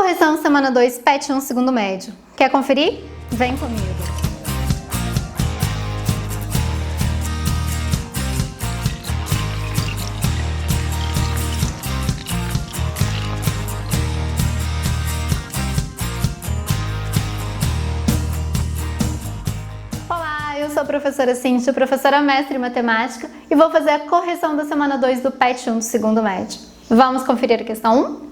Correção semana 2, PET 1, segundo médio. Quer conferir? Vem comigo. Olá, eu sou a professora Cíntia, professora mestre em matemática, e vou fazer a correção da semana 2 do PET 1 do segundo médio. Vamos conferir a questão 1?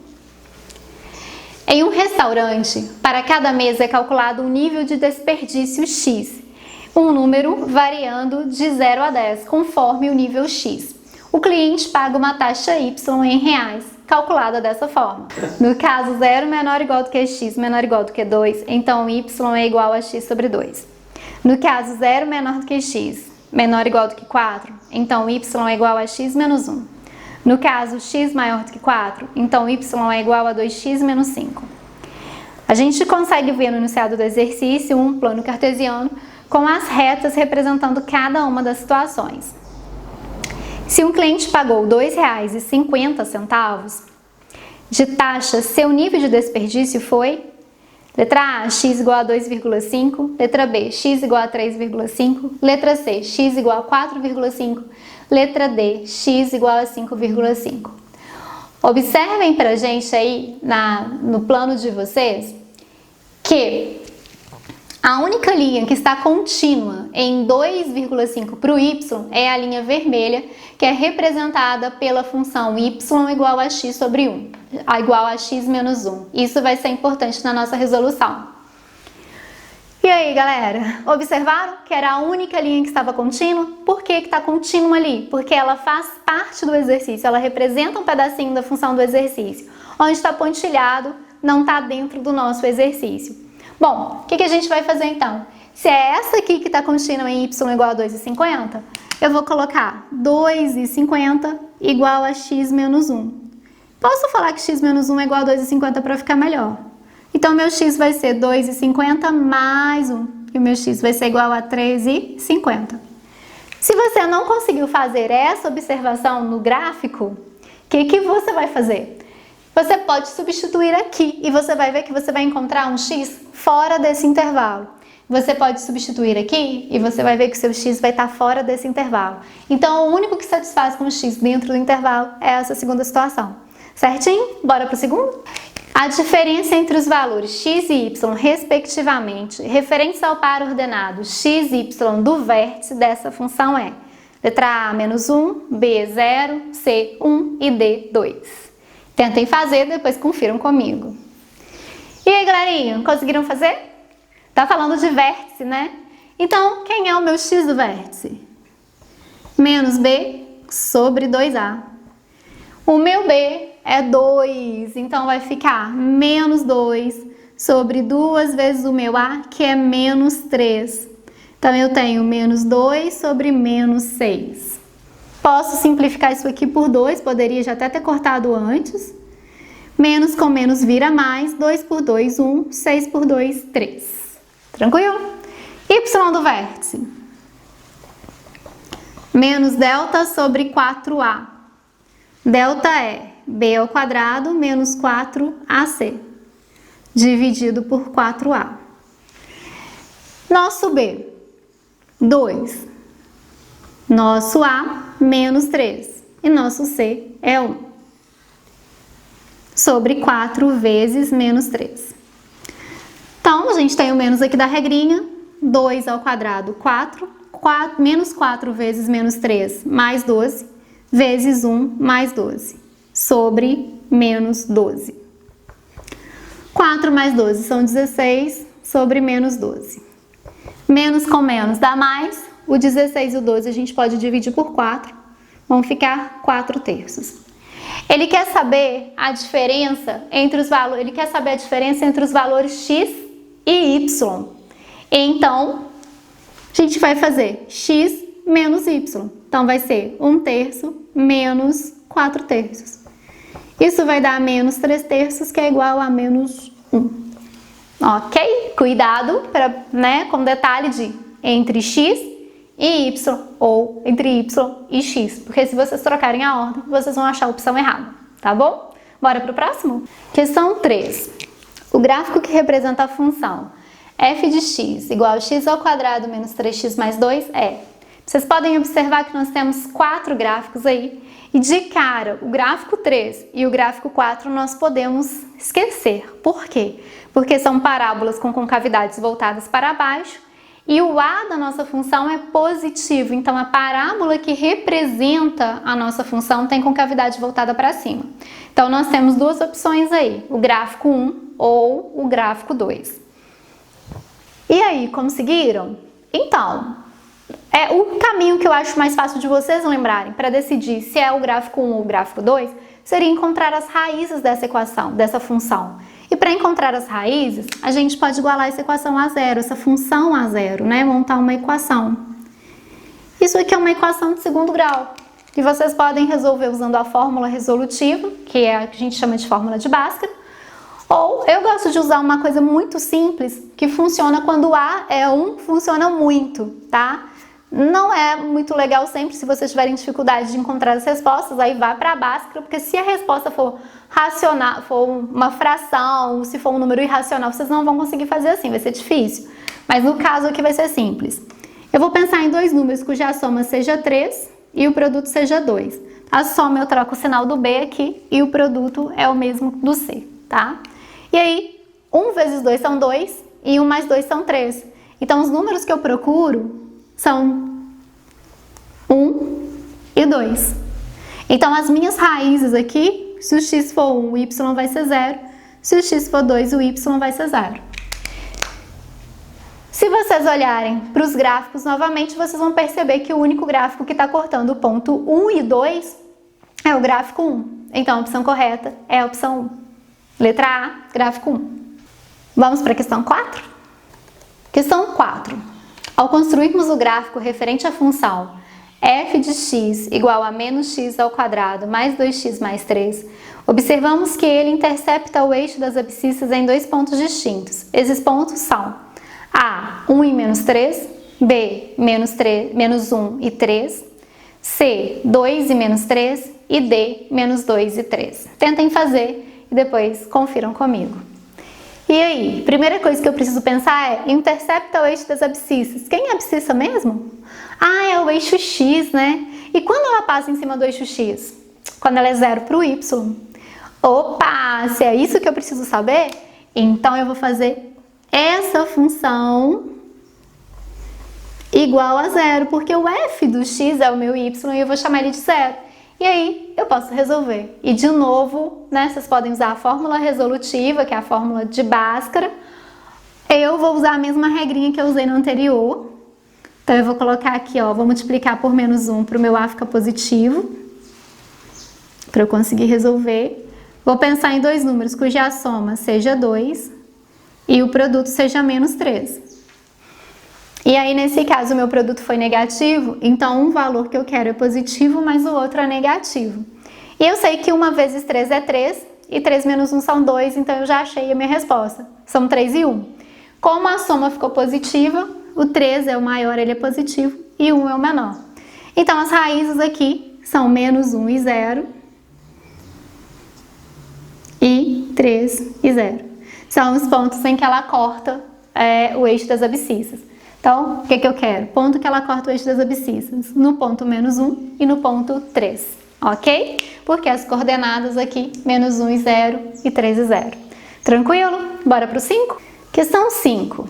Em um restaurante, para cada mesa é calculado um nível de desperdício X, um número variando de 0 a 10, conforme o nível X. O cliente paga uma taxa Y em reais, calculada dessa forma. No caso 0 menor ou igual do que X menor ou igual do que 2, então Y é igual a X sobre 2. No caso 0 menor do que X menor ou igual do que 4, então Y é igual a X menos 1. No caso, x maior do que 4, então y é igual a 2x menos 5. A gente consegue ver no enunciado do exercício um plano cartesiano com as retas representando cada uma das situações. Se um cliente pagou R$ 2,50 de taxa, seu nível de desperdício foi: letra A, x igual a 2,5, letra B, x igual a 3,5, letra C, x igual a 4,5, letra D, x igual a 5,5. Observem pra gente aí no plano de vocês que a única linha que está contínua em 2,5 para o y é a linha vermelha, que é representada pela função y igual a x sobre 1, igual a x menos 1. Isso vai ser importante na nossa resolução. E aí, galera, observaram que era a única linha que estava contínua? Por que está contínua ali? Porque ela faz parte do exercício, ela representa um pedacinho da função do exercício. Onde está pontilhado, não está dentro do nosso exercício. Bom, o que a gente vai fazer então? Se é essa aqui que está contínua em y igual a 2,50, eu vou colocar 2,50 igual a x menos 1. Posso falar que x menos 1 é igual a 2,50 para ficar melhor? Então, meu x vai ser 2,50 mais 1, e o meu x vai ser igual a 3,50. Se você não conseguiu fazer essa observação no gráfico, o que você vai fazer? Você pode substituir aqui, e você vai ver que você vai encontrar um x fora desse intervalo. Você pode substituir aqui, e você vai ver que o seu x vai estar fora desse intervalo. Então, o único que satisfaz com o x dentro do intervalo é essa segunda situação. Certinho? Bora pro segundo? A diferença entre os valores x e y, respectivamente, referentes ao par ordenado x e y do vértice dessa função é: letra A, menos 1, B, 0, C, 1 e D, 2. Tentem fazer, depois confiram comigo. E aí, galerinha, conseguiram fazer? Tá falando de vértice, né? Então, quem é o meu x do vértice? Menos B sobre 2A. O meu B é 2, então vai ficar menos 2 sobre 2 vezes o meu A, que é menos 3. Então, eu tenho menos 2 sobre menos 6. Posso simplificar isso aqui por 2, poderia já até ter cortado antes. Menos com menos vira mais, 2 por 2, 1, 6 por 2, 3. Tranquilo? Y do vértice. Menos delta sobre 4A. Delta é b ao quadrado menos 4ac, dividido por 4a. Nosso b, 2. Nosso a, menos 3. E nosso c é 1. Sobre 4 vezes menos 3. Então, a gente tem o menos aqui da regrinha. 2 ao quadrado, 4. Menos 4 vezes menos 3, mais 12. Vezes 1 mais 12, sobre menos 12. 4 mais 12 são 16, sobre menos 12. Menos com menos dá mais, o 16 e o 12 a gente pode dividir por 4, vão ficar 4 terços. Ele quer saber a diferença entre os valores, x e y. Então, a gente vai fazer x menos y. Então, vai ser 1 terço menos 4 terços. Isso vai dar menos 3 terços, que é igual a menos 1. Ok? Cuidado com o detalhe de entre x e y, ou entre y e x. Porque se vocês trocarem a ordem, vocês vão achar a opção errada. Tá bom? Bora pro próximo? Questão 3. o gráfico que representa a função f de x igual a x ao quadrado menos 3x mais 2 é... Vocês podem observar que nós temos 4 gráficos aí, e de cara, o gráfico 3 e o gráfico 4 nós podemos esquecer. Por quê? Porque são parábolas com concavidades voltadas para baixo, e o a da nossa função é positivo, então a parábola que representa a nossa função tem concavidade voltada para cima. Então nós temos duas opções aí, o gráfico 1 ou o gráfico 2. E aí, conseguiram? Então, o caminho que eu acho mais fácil de vocês lembrarem para decidir se é o gráfico 1 ou o gráfico 2 seria encontrar as raízes dessa equação, dessa função. E para encontrar as raízes, a gente pode igualar essa equação a zero, essa função a zero, né? Montar uma equação. Isso aqui é uma equação de segundo grau. E vocês podem resolver usando a fórmula resolutiva, que é a que a gente chama de fórmula de Bhaskara. Ou eu gosto de usar uma coisa muito simples, que funciona quando A é 1, funciona muito, tá? Não é muito legal sempre, se vocês tiverem dificuldade de encontrar as respostas, aí vá para a Bhaskara, porque se a resposta for racional, for uma fração, se for um número irracional, vocês não vão conseguir fazer assim, vai ser difícil. Mas no caso aqui vai ser simples. Eu vou pensar em dois números cuja soma seja 3 e o produto seja 2. A soma eu troco o sinal do B aqui e o produto é o mesmo do C, tá? E aí, 1 vezes 2 são 2 e 1 mais 2 são 3. Então, os números que eu procuro são 1 e 2. Então, as minhas raízes aqui, se o x for 1, o y vai ser 0. Se o x for 2, o y vai ser 0. Se vocês olharem para os gráficos novamente, vocês vão perceber que o único gráfico que está cortando o ponto 1 e 2 é o gráfico 1. Então, a opção correta é a opção 1. Letra A, gráfico 1. Vamos para a questão 4? Questão 4. Ao construirmos o gráfico referente à função f de x igual a menos x ao quadrado mais 2x mais 3, observamos que ele intercepta o eixo das abscissas em dois pontos distintos. Esses pontos são A, 1 e menos 3, B, menos 1 e 3, C, 2 e menos 3 e D, menos 2 e 3. Tentem fazer e depois confiram comigo. E aí, primeira coisa que eu preciso pensar é intercepta o eixo das abscissas. Quem é abscissa mesmo? Ah, é o eixo x, né? E quando ela passa em cima do eixo x? Quando ela é 0 para o y. Opa, se é isso que eu preciso saber, então eu vou fazer essa função igual a 0, porque o f do x é o meu y e eu vou chamar ele de 0. E aí, eu posso resolver. E de novo, né, vocês podem usar a fórmula resolutiva, que é a fórmula de Bhaskara. Eu vou usar a mesma regrinha que eu usei no anterior. Então, eu vou colocar aqui, ó, vou multiplicar por menos 1 para o meu A ficar positivo, para eu conseguir resolver. Vou pensar em dois números cuja soma seja 2 e o produto seja menos 3. E aí, nesse caso, o meu produto foi negativo, então um valor que eu quero é positivo, mas o outro é negativo. E eu sei que 1 vezes 3 é 3, e 3 menos 1 são 2, então eu já achei a minha resposta. São 3 e 1. Como a soma ficou positiva, o 3 é o maior, ele é positivo, e 1 é o menor. Então, as raízes aqui são menos 1 e 0, e 3 e 0. São os pontos em que ela corta o eixo das abscissas. Então, o que eu quero? Ponto que ela corta o eixo das abscissas, no ponto menos 1 e no ponto 3, ok? Porque as coordenadas aqui, menos 1 e 0 e 3 e 0. Tranquilo? Bora para o 5? Questão 5.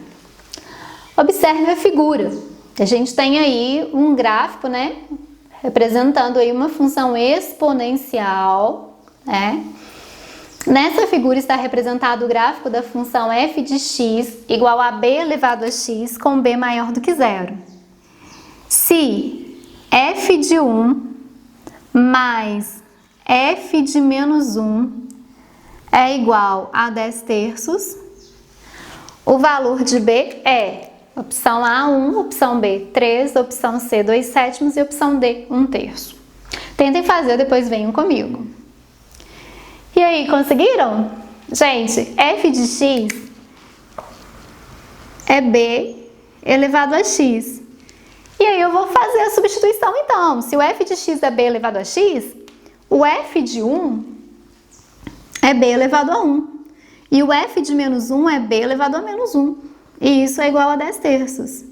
Observe a figura. A gente tem aí um gráfico, né? Representando aí uma função exponencial, né? Nessa figura está representado o gráfico da função f de x igual a b elevado a x com b maior do que 0. Se f de 1 mais f de menos 1 é igual a 10 terços, o valor de b é opção A, 1, opção B, 3, opção C, 2 sétimos e opção D, 1 terço. Tentem fazer, depois venham comigo. E aí, conseguiram? Gente, f de x é b elevado a x. E aí eu vou fazer a substituição então. Se o f de x é b elevado a x, o f de 1 é b elevado a 1. E o f de menos 1 é b elevado a menos 1. E isso é igual a 10 terços. O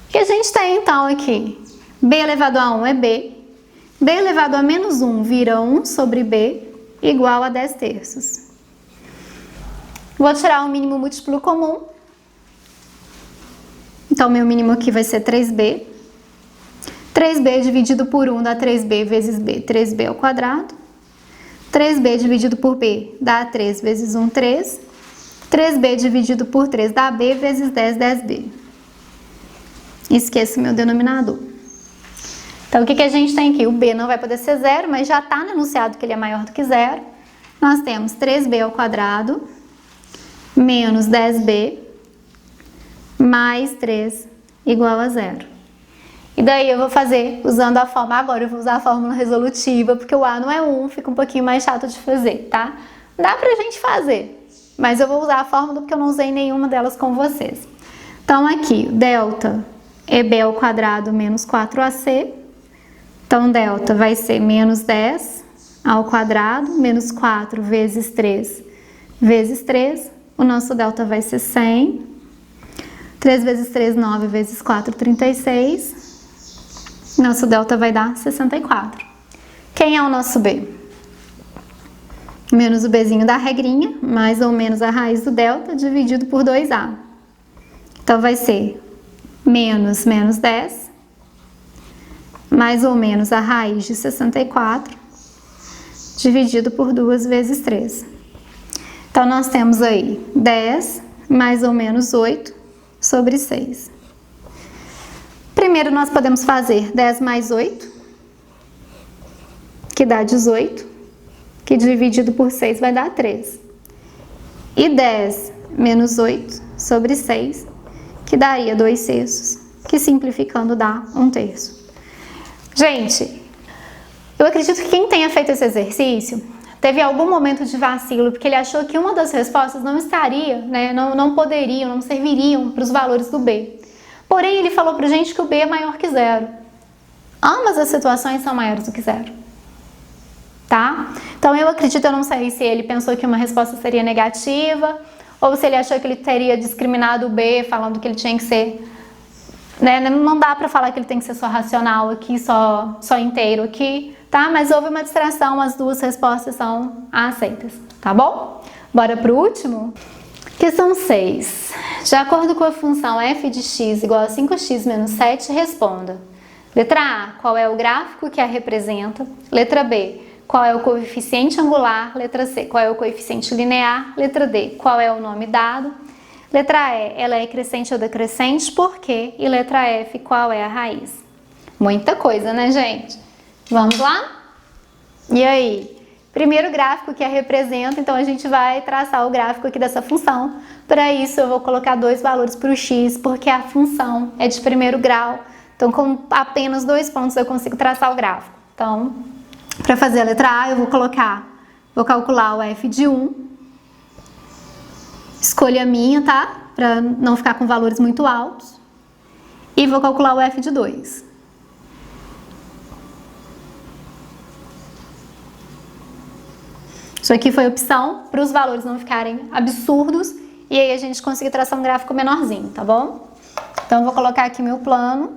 que a gente tem então aqui? B elevado a 1 é b. B elevado a menos 1 vira 1 sobre b igual a 10 terços. Vou tirar o mínimo múltiplo comum. Então, meu mínimo aqui vai ser 3b. 3b dividido por 1 dá 3b vezes b, 3b ao quadrado. 3b dividido por b dá 3 vezes 1, 3. 3b dividido por 3 dá b vezes 10, 10b. Esqueço meu denominador. Então, o que a gente tem aqui? O b não vai poder ser zero, mas já está no enunciado que ele é maior do que zero. Nós temos 3b ao quadrado menos 10b mais 3 igual a zero. E daí eu vou fazer usando a forma, agora eu vou usar a fórmula resolutiva, porque o a não é 1, fica um pouquinho mais chato de fazer, tá? Dá pra gente fazer, mas eu vou usar a fórmula porque eu não usei nenhuma delas com vocês. Então aqui, delta é b ao quadrado menos 4ac. Então delta vai ser menos 10 ao quadrado menos 4 vezes 3 vezes 3. O nosso delta vai ser 100. 3 vezes 3, 9 vezes 4, 36. Nosso delta vai dar 64. Quem é o nosso b? Menos o bzinho da regrinha, mais ou menos a raiz do delta, dividido por 2a. Então, vai ser menos 10, mais ou menos a raiz de 64, dividido por 2 vezes 3. Então, nós temos aí 10 mais ou menos 8 sobre 6. Primeiro, nós podemos fazer 10 mais 8, que dá 18, que dividido por 6 vai dar 3. E 10 menos 8 sobre 6, que daria 2 terços, que simplificando dá 1 terço. Gente, eu acredito que quem tenha feito esse exercício teve algum momento de vacilo, porque ele achou que uma das respostas não estaria, né, não poderiam, não serviriam para os valores do b. Porém, ele falou pra gente que o b é maior que zero. Ambas as situações são maiores do que zero. Tá? Então, eu acredito, eu não sei se ele pensou que uma resposta seria negativa, ou se ele achou que ele teria discriminado o b, falando que ele tinha que ser... Né? Não dá pra falar que ele tem que ser só racional aqui, só inteiro aqui, tá? Mas houve uma distração, as duas respostas são aceitas, tá bom? Bora pro último? Questão 6. De acordo com a função f de x igual a 5x menos 7, responda. Letra A, qual é o gráfico que a representa? Letra B, qual é o coeficiente angular? Letra C, qual é o coeficiente linear? Letra D, qual é o nome dado? Letra E, ela é crescente ou decrescente? Por quê? E letra F, qual é a raiz? Muita coisa, né, gente? Vamos lá? E aí? Primeiro gráfico que a representa, então a gente vai traçar o gráfico aqui dessa função. Para isso eu vou colocar 2 valores para o x, porque a função é de primeiro grau. Então com apenas 2 pontos eu consigo traçar o gráfico. Então, para fazer a letra A eu vou calcular o f de 1. Escolha a minha, tá? Para não ficar com valores muito altos. E vou calcular o f de 2. Isso aqui foi opção para os valores não ficarem absurdos e aí a gente conseguir traçar um gráfico menorzinho, tá bom? Então, eu vou colocar aqui meu plano.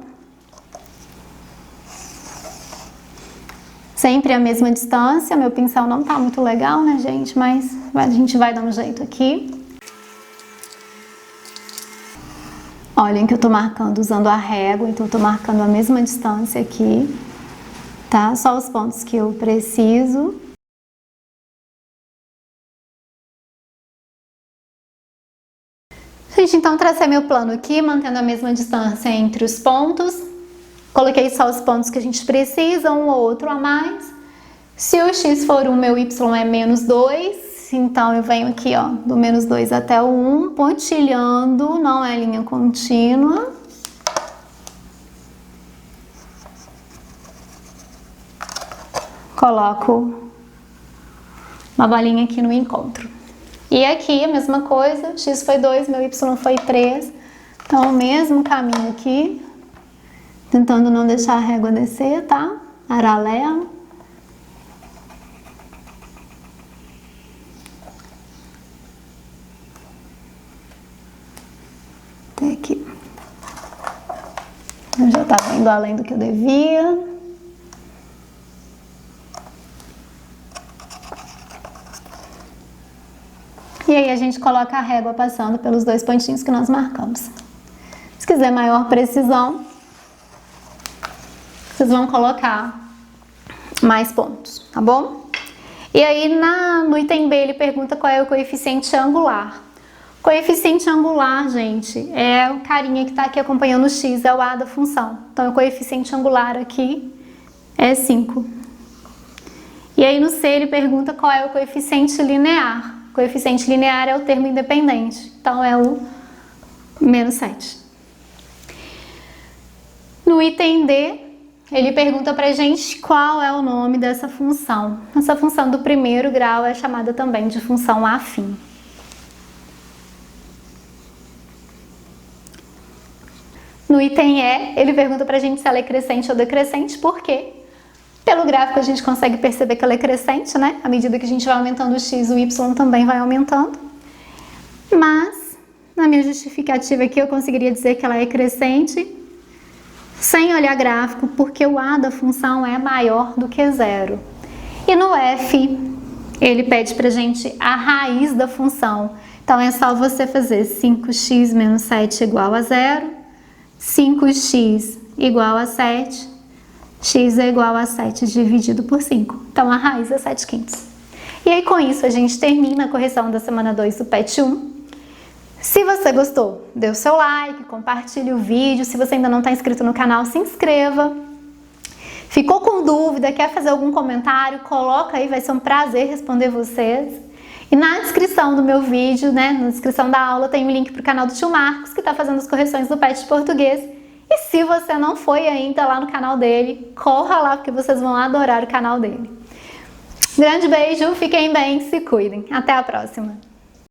Sempre a mesma distância, meu pincel não tá muito legal, né, gente? Mas a gente vai dar um jeito aqui. Olhem que eu tô marcando usando a régua, então eu tô marcando a mesma distância aqui, tá? Só os pontos que eu preciso. Gente, então tracei meu plano aqui, mantendo a mesma distância entre os pontos. Coloquei só os pontos que a gente precisa, um ou outro a mais. Se o x for 1, meu y é menos 2. Então, eu venho aqui, ó, do menos 2 até o 1, pontilhando, não é linha contínua. Coloco uma bolinha aqui no encontro. E aqui a mesma coisa, x foi 2, meu y foi 3. Então, o mesmo caminho aqui, tentando não deixar a régua descer, tá? Paralelo. Eu já estava indo além do que eu devia. E aí a gente coloca a régua passando pelos 2 pontinhos que nós marcamos. Se quiser maior precisão, vocês vão colocar mais pontos, tá bom? E aí no item B ele pergunta qual é o coeficiente angular. Coeficiente angular, gente, é o carinha que está aqui acompanhando o x, é o a da função. Então o coeficiente angular aqui é 5. E aí no C ele pergunta qual é o coeficiente linear. O coeficiente linear é o termo independente, então é o menos 7. No item D, ele pergunta pra gente qual é o nome dessa função. Essa função do primeiro grau é chamada também de função afim. No item E, ele pergunta pra gente se ela é crescente ou decrescente, por quê? Pelo gráfico a gente consegue perceber que ela é crescente, né? À medida que a gente vai aumentando o x, o y também vai aumentando. Mas, na minha justificativa aqui, eu conseguiria dizer que ela é crescente sem olhar gráfico, porque o a da função é maior do que 0. E no F, ele pede pra gente a raiz da função. Então, é só você fazer 5x menos 7 igual a 0, 5x igual a 7, x é igual a 7 dividido por 5. Então, a raiz é 7/5. E aí, com isso, a gente termina a correção da semana 2 do PET 1. Se você gostou, dê o seu like, compartilhe o vídeo. Se você ainda não está inscrito no canal, se inscreva. Ficou com dúvida, quer fazer algum comentário, coloca aí, vai ser um prazer responder vocês. E na descrição do meu vídeo, né, na descrição da aula, tem o link para o canal do tio Marcos, que está fazendo as correções do PET de português. E se você não foi ainda lá no canal dele, corra lá, porque vocês vão adorar o canal dele. Grande beijo, fiquem bem, se cuidem. Até a próxima!